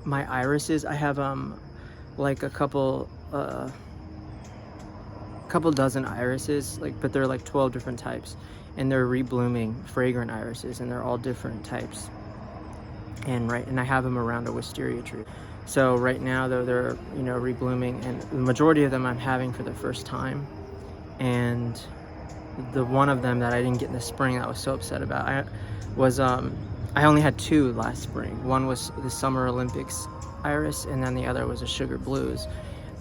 my irises, I have like a couple dozen irises, like, but they're like 12 different types, and they're reblooming fragrant irises, and they're all different types. And I have them around a wisteria tree. So right now though, they're, you know, reblooming, and the majority of them I'm having for the first time. And the one of them that I didn't get in the spring that I was so upset about, I only had two last spring. One was the Summer Olympics iris, and then the other was a Sugar Blues.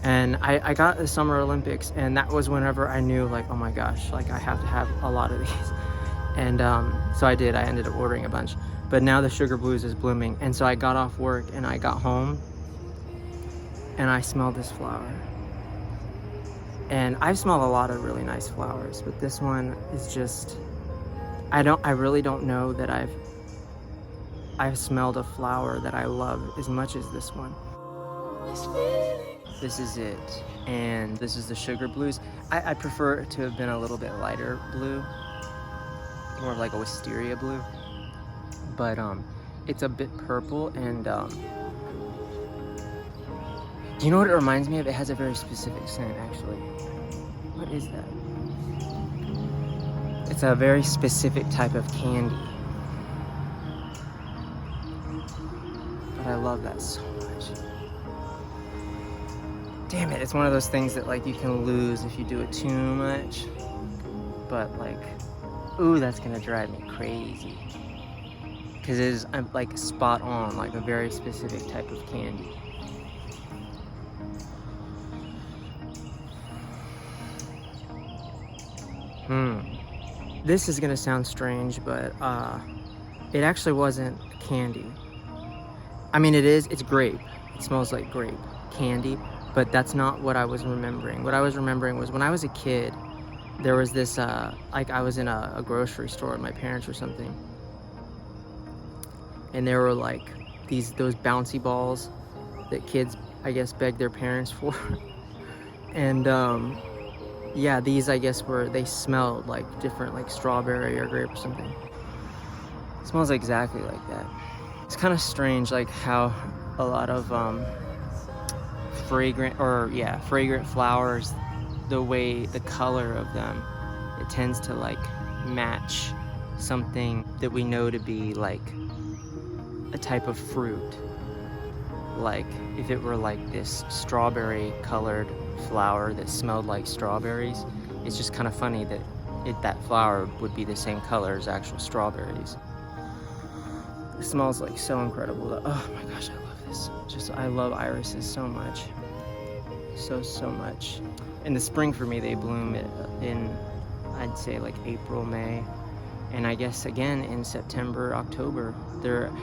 And I got the Summer Olympics, and that was whenever I knew, like, oh my gosh, like I have to have a lot of these. And so I did. I ended up ordering a bunch. But now the Sugar Blues is blooming, and so I got off work and I got home and I smelled this flower. And I've smelled a lot of really nice flowers, but this one is just, I really don't know that I've smelled a flower that I love as much as this one. This is it, and this is the Sugar Blues. I prefer it to have been a little bit lighter blue, more of like a wisteria blue, but it's a bit purple. And you know what it reminds me of? It has a very specific scent, actually. What is that? It's a very specific type of candy, but I love that so much. Damn it, it's one of those things that, like, you can lose if you do it too much. But, like, ooh, that's gonna drive me crazy. Because it is, like, spot on, like a very specific type of candy. This is gonna sound strange, but it actually wasn't candy. I mean, it's grape. It smells like grape candy. But that's not what I was remembering. What I was remembering was when I was a kid, there was this, like, I was in a grocery store with my parents or something, and there were like those bouncy balls that kids, I guess, beg their parents for. And yeah, these, I guess, they smelled like different, like strawberry or grape or something. It smells exactly like that. It's kind of strange, like how a lot of fragrant flowers, the color of them, it tends to like match something that we know to be like a type of fruit. Like if it were like this strawberry colored flower that smelled like strawberries, it's just kind of funny that that flower would be the same color as actual strawberries. It smells like so incredible. Oh my gosh, I love this. I love irises so much. So much. In the spring for me, they bloom in, I'd say, like April, May, and I guess again in September, October.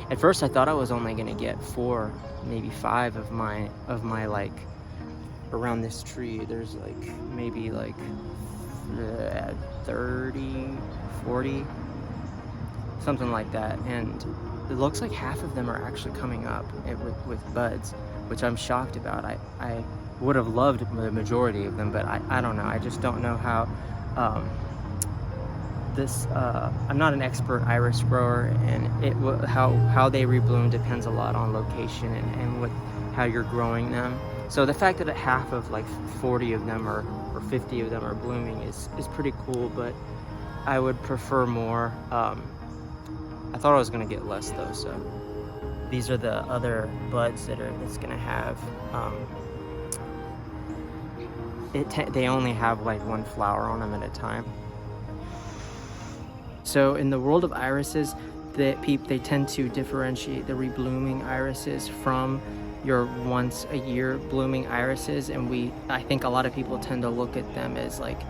At first I thought I was only gonna get 4, maybe 5 of my like, around this tree there's like maybe like 30, 40, something like that, and it looks like half of them are actually coming up with buds, which I'm shocked about. I would have loved the majority of them, but I don't know. I just don't know how I'm not an expert iris grower, and how they rebloom depends a lot on location and how you're growing them. So the fact that half of like 40 of them or 50 of them are blooming is pretty cool, but I would prefer more. I thought I was gonna get less though. So these are the other buds it's gonna have. They only have like one flower on them at a time. So in the world of irises, they tend to differentiate the reblooming irises from your once a year blooming irises, and I think a lot of people tend to look at them as like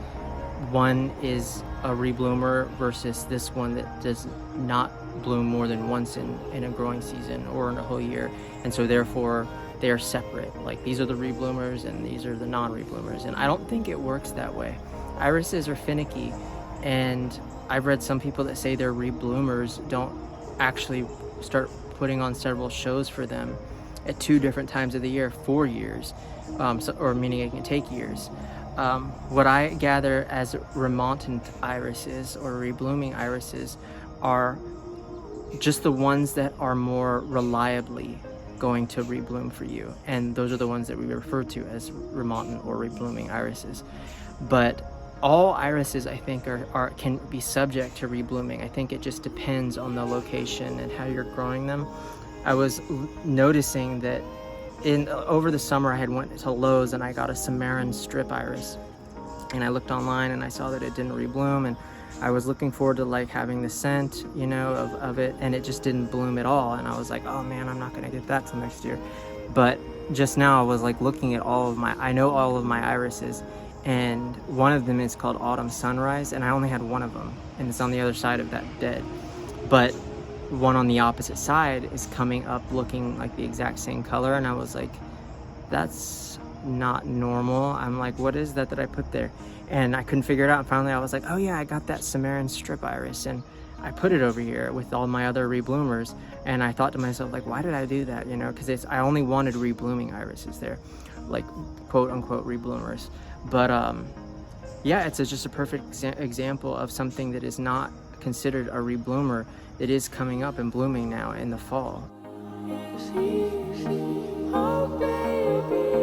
one is a rebloomer versus this one that does not bloom more than once in a growing season or in a whole year, and so therefore they are separate. Like these are the rebloomers and these are the non-rebloomers, and I don't think it works that way. Irises are finicky, and I've read some people that say their rebloomers don't actually start putting on several shows for them at 2 different times of the year for years, or meaning it can take years. What I gather as remontant irises or reblooming irises are just the ones that are more reliably going to rebloom for you, and those are the ones that we refer to as remontant or reblooming irises. But all irises, I think, are can be subject to reblooming. I think it just depends on the location and how you're growing them. I was noticing that over the summer I had went to Lowe's and I got a Cimarron strip iris, and I looked online and I saw that it didn't rebloom, and I was looking forward to like having the scent, you know, of it, and it just didn't bloom at all. And I was like, oh man, I'm not gonna get that till next year. But just now I was like looking at I know all of my irises, and one of them is called Autumn Sunrise, and I only had one of them, and it's on the other side of that bed. But one on the opposite side is coming up looking like the exact same color, and I was like, that's not normal. I'm like, what is that I put there? And I couldn't figure it out. And finally I was like, oh yeah, I got that Cimarron strip iris, and I put it over here with all my other rebloomers. And I thought to myself, like, why did I do that? You know, because I only wanted reblooming irises there, like quote unquote rebloomers. But yeah, it's just a perfect example of something that is not considered a rebloomer. It is coming up and blooming now in the fall. Oh, baby.